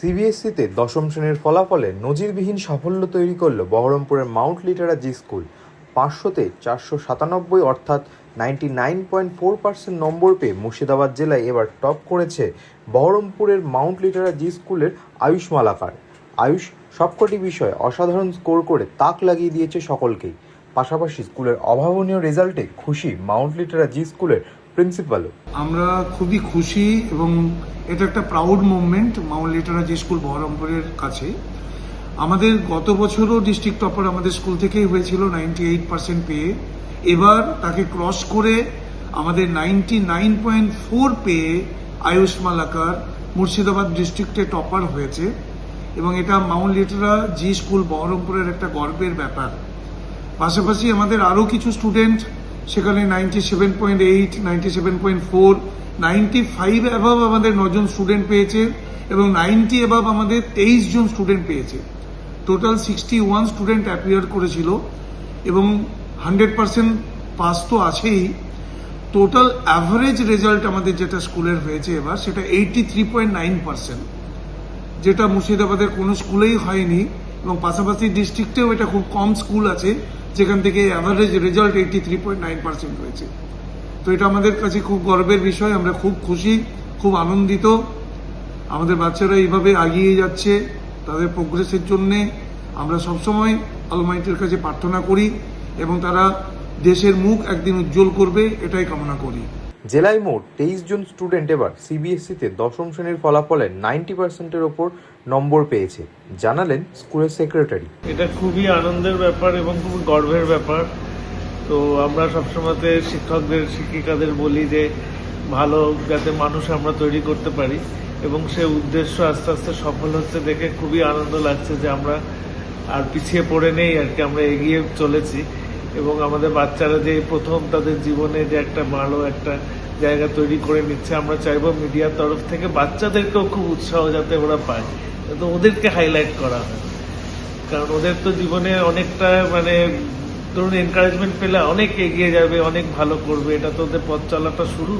সিবিএসইতে দশম শ্রেণীর ফলাফলে নজিরবিহীন সাফল্য তৈরি করল বহরমপুরের মাউন্ট লিটারা জি স্কুল। 500-তে 497 অর্থাৎ 99.4% নম্বর পেয়ে মুর্শিদাবাদ জেলায় এবার টপ করেছে বহরমপুরের মাউন্ট লিটারা জি স্কুলের আয়ুষ মালাকার। আয়ুষ সবকটি বিষয়ে অসাধারণ স্কোর করে তাক লাগিয়ে দিয়েছে সকলকেই। পাশাপাশি স্কুলের অভাবনীয় রেজাল্টে খুশি মাউন্ট লিটারা জি স্কুলের প্রিন্সিপালও। আমরা খুবই খুশি এবং এটা একটা প্রাউড মুভমেন্ট মাউন্ট লিটারা জি স্কুল বহরমপুরের কাছে। আমাদের গত বছরও ডিস্ট্রিক্ট টপার আমাদের স্কুল থেকেই হয়েছিল 98% পেয়ে, এবার তাকে ক্রস করে আমাদের 99.4 পেয়ে আয়ুষ মালাকার মুর্শিদাবাদ ডিস্ট্রিক্টে টপার হয়েছে এবং এটা মাউন্ট লিটারা জি স্কুল বহরমপুরের একটা গর্বের ব্যাপার। পাশাপাশি আমাদের আরও কিছু স্টুডেন্ট সেখানে 97.8, 97.4, 95 অ্যাভাব আমাদের 9 জন স্টুডেন্ট পেয়েছে এবং 90 অ্যাভাব আমাদের 23 জন স্টুডেন্ট পেয়েছে। টোটাল 61 স্টুডেন্ট অ্যাপিয়ার করেছিল এবং 100% পাস তো আছেই। টোটাল অ্যাভারেজ রেজাল্ট আমাদের যেটা স্কুলের হয়েছে এবার সেটা 83.9%, যেটা মুর্শিদাবাদের কোনো স্কুলেই হয়নি এবং পাশাপাশি ডিস্ট্রিক্টেও এটা খুব কম স্কুল আছে যেখান থেকে অ্যাভারেজ রেজাল্ট 83.9% হয়েছে। তো এটা আমাদের কাছে খুব গর্বের বিষয়, আমরা খুব খুশি, খুব আনন্দিত। আমাদের বাচ্চারা এইভাবে এগিয়ে যাচ্ছে, তাদের প্রোগ্রেসের জন্যে আমরা সবসময় অলমাইটির কাছে প্রার্থনা করি এবং তারা দেশের মুখ একদিন উজ্জ্বল করবে এটাই কামনা করি। জেলায় মোট 23 জন স্টুডেন্ট এবার সিবিএসইতে দশম শ্রেণীর ফলাফলে 90%-এর ওপর নম্বর পেয়েছে, জানালেন স্কুলের সেক্রেটারি। এটা খুবই আনন্দের ব্যাপার এবং খুবই গর্বের ব্যাপার। তো আমরা সবসময়তে শিক্ষকদের শিক্ষিকাদের বলি যে ভালো যাতে মানুষ আমরা তৈরি করতে পারি এবং সে উদ্দেশ্য আস্তে আস্তে সফল হচ্ছে দেখে খুবই আনন্দ লাগছে যে আমরা আর পিছিয়ে পড়ে নেই আর কি, আমরা এগিয়ে চলেছি এবং আমাদের বাচ্চারা যে প্রথম তাদের জীবনে যে একটা ভালো একটা জায়গা তৈরি করে নিচ্ছে, আমরা চাইবো মিডিয়ার তরফ থেকে বাচ্চাদেরকেও খুব উৎসাহ যাতে ওরা পায়, তো ওদেরকে হাইলাইট করা হয়, কারণ ওদের তো জীবনে অনেকটা ধরুন এনকারেজমেন্ট পেলে অনেক এগিয়ে যাবে, অনেক ভালো করবে, এটা তো ওদের পথ চলাটা শুরু।